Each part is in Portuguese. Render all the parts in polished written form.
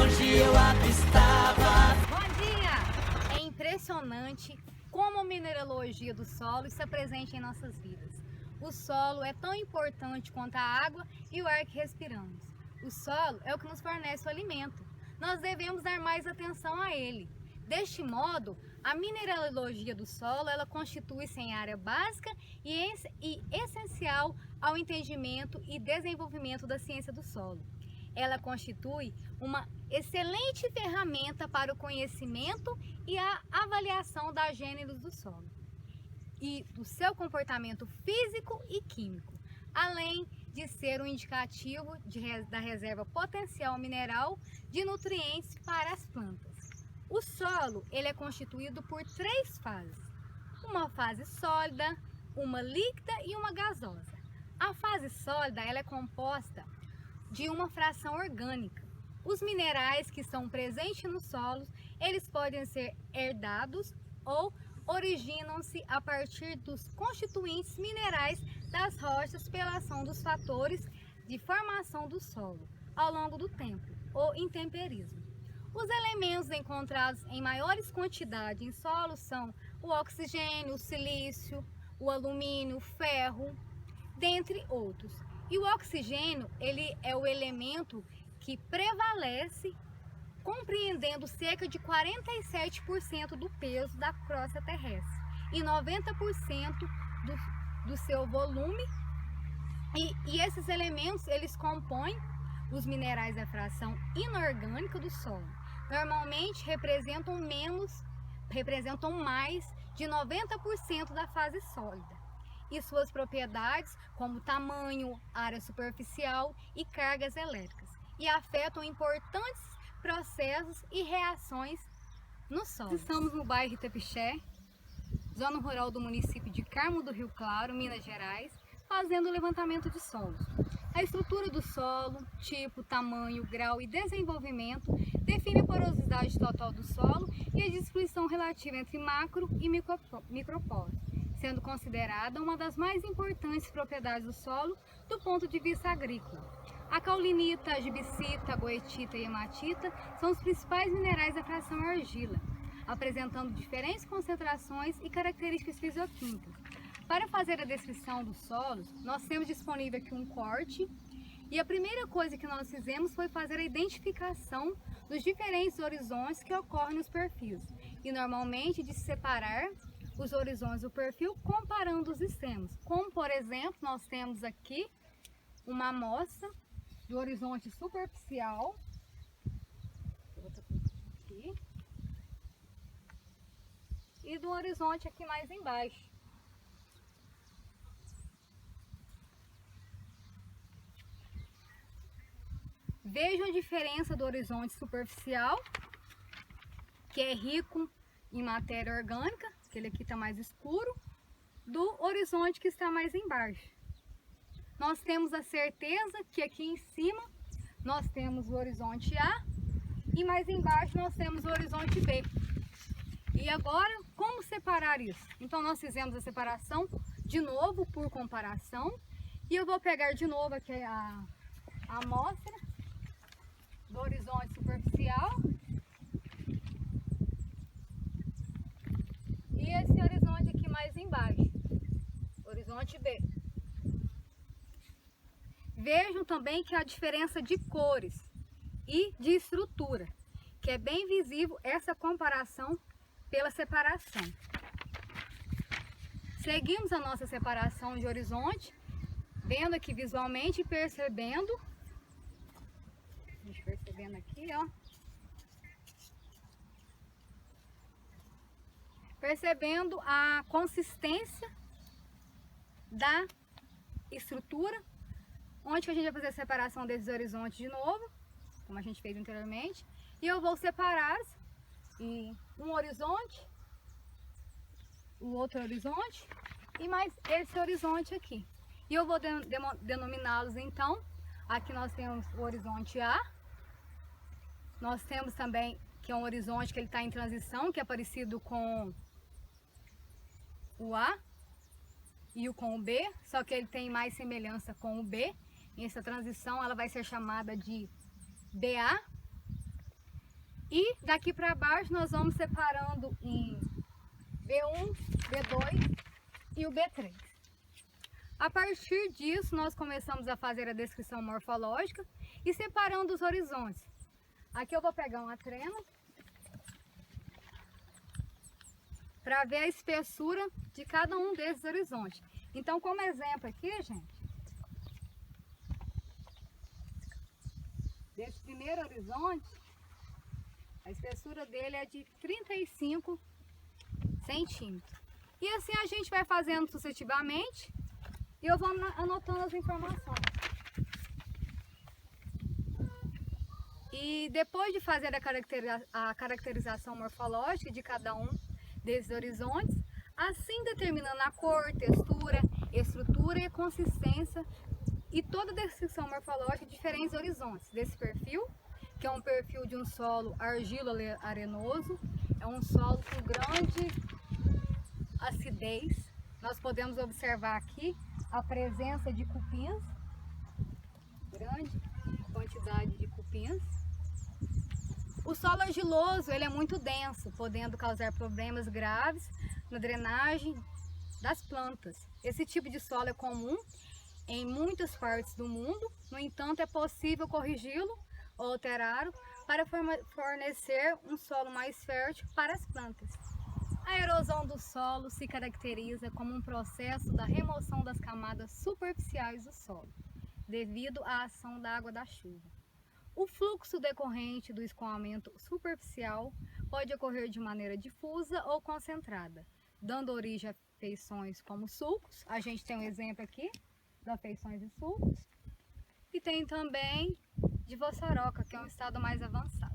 longe eu avistava. Bom dia! É impressionante como a mineralogia do solo está presente em nossas vidas. O solo é tão importante quanto a água e o ar que respiramos. O solo é o que nos fornece o alimento. Nós devemos dar mais atenção a ele. Deste modo, a mineralogia do solo ela constitui-se em área básica e essencial ao entendimento e desenvolvimento da ciência do solo. Ela constitui uma excelente ferramenta para o conhecimento e a avaliação das gêneros do solo e do seu comportamento físico e químico, além de ser um indicativo da reserva potencial mineral de nutrientes para as plantas. O solo ele é constituído por 3 fases: uma fase sólida, uma líquida e uma gasosa. A fase sólida ela é composta de uma fração orgânica. Os minerais que estão presentes nos solos, eles podem ser herdados ou originam-se a partir dos constituintes minerais das rochas pela ação dos fatores de formação do solo ao longo do tempo, ou intemperismo. Os elementos encontrados em maiores quantidades em solos são o oxigênio, o silício, o alumínio, o ferro, dentre outros. E o oxigênio, ele é o elemento que prevalece, compreendendo cerca de 47% do peso da crosta terrestre e 90% do seu volume. E esses elementos, eles compõem os minerais da fração inorgânica do solo. Normalmente representam mais de 90% da fase sólida. E suas propriedades, como tamanho, área superficial e cargas elétricas, e afetam importantes processos e reações no solo. Estamos no bairro Itapixé, zona rural do município de Carmo do Rio Claro, Minas Gerais, fazendo o levantamento de solos. A estrutura do solo, tipo, tamanho, grau e desenvolvimento define a porosidade total do solo e a distribuição relativa entre macro e microporos, sendo considerada uma das mais importantes propriedades do solo do ponto de vista agrícola. A caulinita, a gibsita, a goetita e a hematita são os principais minerais da fração argila, apresentando diferentes concentrações e características fisioquímicas. Para fazer a descrição dos solos, nós temos disponível aqui um corte, e a primeira coisa que nós fizemos foi fazer a identificação dos diferentes horizontes que ocorrem nos perfis, e normalmente de separar os horizontes do perfil comparando os extremos. Como, por exemplo, nós temos aqui uma amostra do horizonte superficial, aqui, e do horizonte aqui mais embaixo. Vejam a diferença do horizonte superficial, que é rico em matéria orgânica, que ele aqui está mais escuro, do horizonte que está mais embaixo. Nós temos a certeza que aqui em cima nós temos o horizonte A e mais embaixo nós temos o horizonte B. E agora, como separar isso? Então nós fizemos a separação de novo por comparação, e eu vou pegar de novo aqui a amostra do horizonte superficial e esse horizonte aqui mais embaixo, horizonte B. Vejam também que há diferença de cores e de estrutura, que é bem visível essa comparação pela separação. Seguimos a nossa separação de horizonte, vendo aqui visualmente e percebendo aqui, ó. Percebendo a consistência da estrutura, onde que a gente vai fazer a separação desses horizontes de novo, como a gente fez anteriormente. E eu vou separar em um horizonte, o outro horizonte e mais esse horizonte aqui. E eu vou denominá-los então. Aqui nós temos o horizonte A. Nós temos também que é um horizonte que ele está em transição, que é parecido com o A e com o B, só que ele tem mais semelhança com o B. E essa transição ela vai ser chamada de BA. E daqui para baixo nós vamos separando em B1, B2 e o B3. A partir disso, nós começamos a fazer a descrição morfológica e separando os horizontes. Aqui eu vou pegar uma trena para ver a espessura de cada um desses horizontes. Então, como exemplo aqui, gente, desse primeiro horizonte, a espessura dele é de 35 centímetros. E assim a gente vai fazendo sucessivamente e eu vou anotando as informações. E depois de fazer a caracterização morfológica de cada um desses horizontes, assim determinando a cor, textura, estrutura e consistência e toda a descrição morfológica de diferentes horizontes desse perfil, que é um perfil de um solo argilo-arenoso, é um solo com grande acidez. Nós podemos observar aqui a presença de cupins, grande quantidade de cupins. O solo argiloso ele é muito denso, podendo causar problemas graves na drenagem das plantas. Esse tipo de solo é comum em muitas partes do mundo, no entanto é possível corrigi-lo ou alterá-lo para fornecer um solo mais fértil para as plantas. A erosão do solo se caracteriza como um processo da remoção das camadas superficiais do solo, devido à ação da água da chuva. O fluxo decorrente do escoamento superficial pode ocorrer de maneira difusa ou concentrada, dando origem a feições como sulcos. A gente tem um exemplo aqui das feições de sulcos. E tem também de vossoroca, que é um estado mais avançado.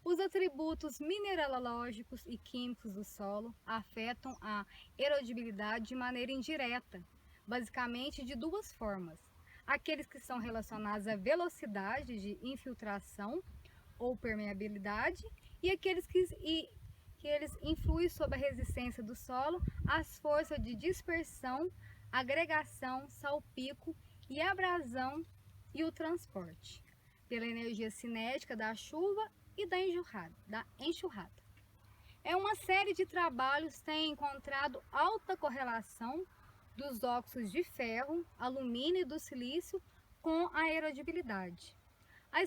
Os atributos mineralógicos e químicos do solo afetam a erodibilidade de maneira indireta, basicamente de duas formas. Aqueles que são relacionados à velocidade de infiltração ou permeabilidade e aqueles que eles influem sobre a resistência do solo às forças de dispersão, agregação, salpico e abrasão e o transporte, pela energia cinética da chuva e da enxurrada. Uma série de trabalhos tem encontrado alta correlação dos óxidos de ferro, alumínio e do silício com a erodibilidade. A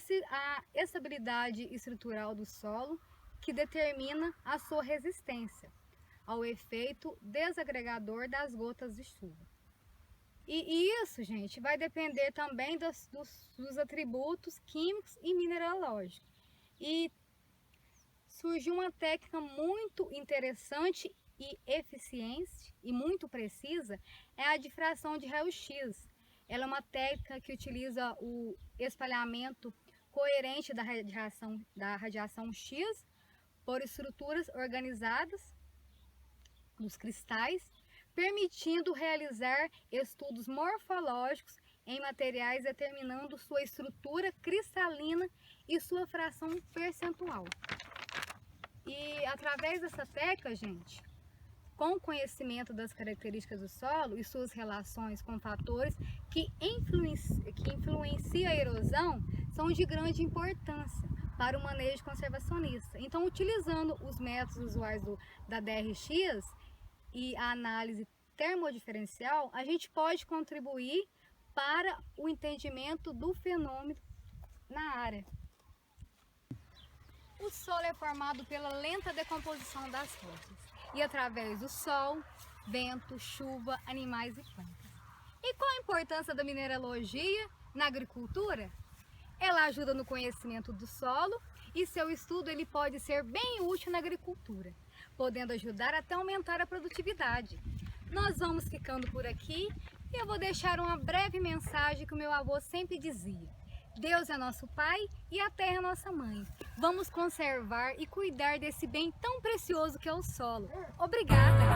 estabilidade estrutural do solo que determina a sua resistência ao efeito desagregador das gotas de chuva. E isso, gente, vai depender também dos atributos químicos e mineralógicos. E surgiu uma técnica muito interessante e eficiente e muito precisa, é a difração de raio-x. Ela é uma técnica que utiliza o espalhamento coerente da radiação X por estruturas organizadas dos cristais, permitindo realizar estudos morfológicos em materiais determinando sua estrutura cristalina e sua fração percentual. E através dessa técnica, gente, com o conhecimento das características do solo e suas relações com fatores que influenciam a erosão, são de grande importância para o manejo conservacionista. Então, utilizando os métodos usuais da DRX e a análise termodiferencial, a gente pode contribuir para o entendimento do fenômeno na área. O solo é formado pela lenta decomposição das rochas e através do sol, vento, chuva, animais e plantas. E qual a importância da mineralogia na agricultura? Ela ajuda no conhecimento do solo e seu estudo ele pode ser bem útil na agricultura, podendo ajudar até aumentar a produtividade. Nós vamos ficando por aqui e eu vou deixar uma breve mensagem que o meu avô sempre dizia: Deus é nosso Pai e a terra é nossa mãe. Vamos conservar e cuidar desse bem tão precioso que é o solo. Obrigada!